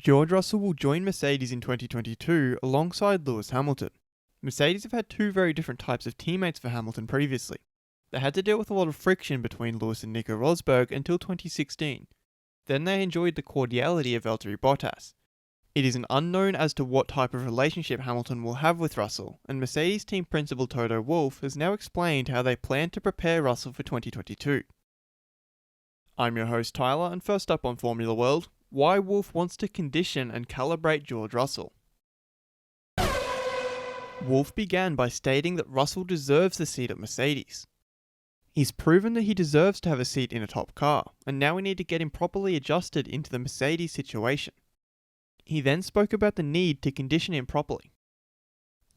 George Russell will join Mercedes in 2022 alongside Lewis Hamilton. Mercedes have had two very different types of teammates for Hamilton previously. They had to deal with a lot of friction between Lewis and Nico Rosberg until 2016. Then they enjoyed the cordiality of Valtteri Bottas. It is an unknown as to what type of relationship Hamilton will have with Russell, and Mercedes team principal Toto Wolff has now explained how they plan to prepare Russell for 2022. I'm your host Tyler, and first up on Formula World, why Wolff wants to condition and calibrate George Russell. Wolff began by stating that Russell deserves the seat at Mercedes. He's proven that he deserves to have a seat in a top car, and now we need to get him properly adjusted into the Mercedes situation. He then spoke about the need to condition him properly.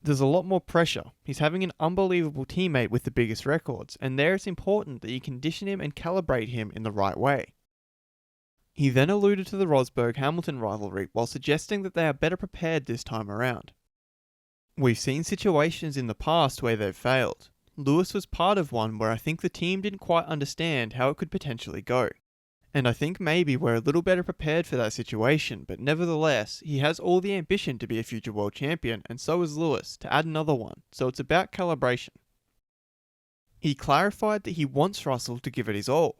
There's a lot more pressure. He's having an unbelievable teammate with the biggest records, and there it's important that you condition him and calibrate him in the right way. He then alluded to the Rosberg-Hamilton rivalry while suggesting that they are better prepared this time around. We've seen situations in the past where they've failed. Lewis was part of one where I think the team didn't quite understand how it could potentially go. And I think maybe we're a little better prepared for that situation, but nevertheless, he has all the ambition to be a future world champion, and so is Lewis, to add another one, so it's about calibration. He clarified that he wants Russell to give it his all.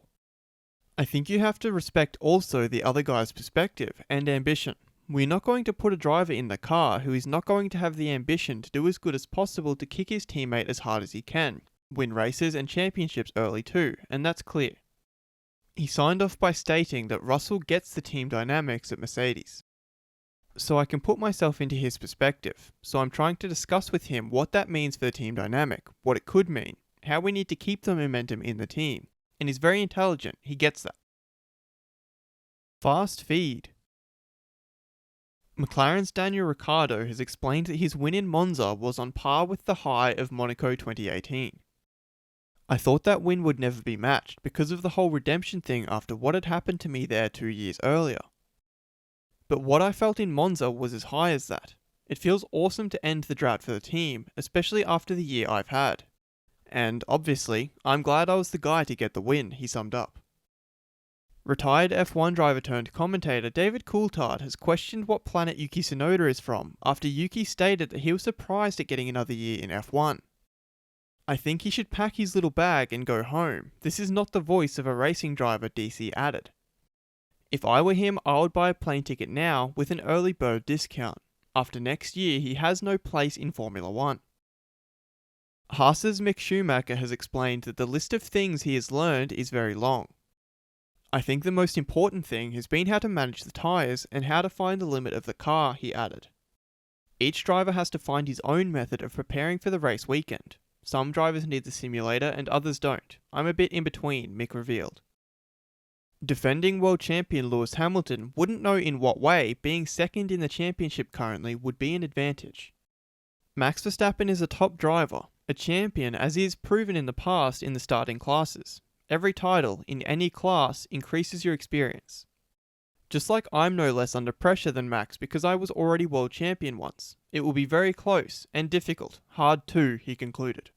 I think you have to respect also the other guy's perspective and ambition. We're not going to put a driver in the car who is not going to have the ambition to do as good as possible to kick his teammate as hard as he can, win races and championships early too, and that's clear. He signed off by stating that Russell gets the team dynamics at Mercedes. So I can put myself into his perspective, so I'm trying to discuss with him what that means for the team dynamic, what it could mean, how we need to keep the momentum in the team, and he's very intelligent, he gets that. Fast feed. McLaren's Daniel Ricciardo has explained that his win in Monza was on par with the high of Monaco 2018. I thought that win would never be matched because of the whole redemption thing after what had happened to me there 2 years earlier. But what I felt in Monza was as high as that. It feels awesome to end the drought for the team, especially after the year I've had. And obviously, I'm glad I was the guy to get the win, he summed up. Retired F1 driver turned commentator David Coulthard has questioned what planet Yuki Tsunoda is from after Yuki stated that he was surprised at getting another year in F1. I think he should pack his little bag and go home. This is not the voice of a racing driver, DC added. If I were him, I would buy a plane ticket now with an early bird discount. After next year, he has no place in Formula 1. Haas's Mick Schumacher has explained that the list of things he has learned is very long. I think the most important thing has been how to manage the tyres and how to find the limit of the car, he added. Each driver has to find his own method of preparing for the race weekend. Some drivers need the simulator and others don't. I'm a bit in between, Mick revealed. Defending world champion Lewis Hamilton wouldn't know in what way being second in the championship currently would be an advantage. Max Verstappen is a top driver, a champion as he has proven in the past in the starting classes. Every title in any class increases your experience. Just like I'm no less under pressure than Max because I was already world champion once. It will be very close and difficult, hard too, he concluded.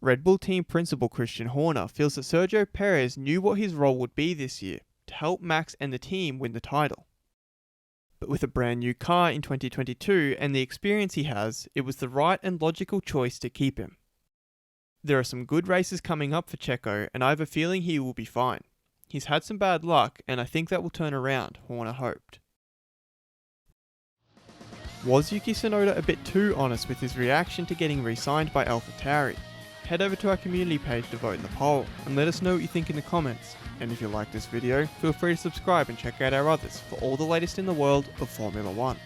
Red Bull team principal Christian Horner feels that Sergio Perez knew what his role would be this year, to help Max and the team win the title. But with a brand new car in 2022 and the experience he has, it was the right and logical choice to keep him. There are some good races coming up for Checo, and I have a feeling he will be fine. He's had some bad luck, and I think that will turn around, Horner hoped. Was Yuki Tsunoda a bit too honest with his reaction to getting re-signed by AlphaTauri? Head over to our community page to vote in the poll, and let us know what you think in the comments. And if you like this video, feel free to subscribe and check out our others for all the latest in the world of Formula 1.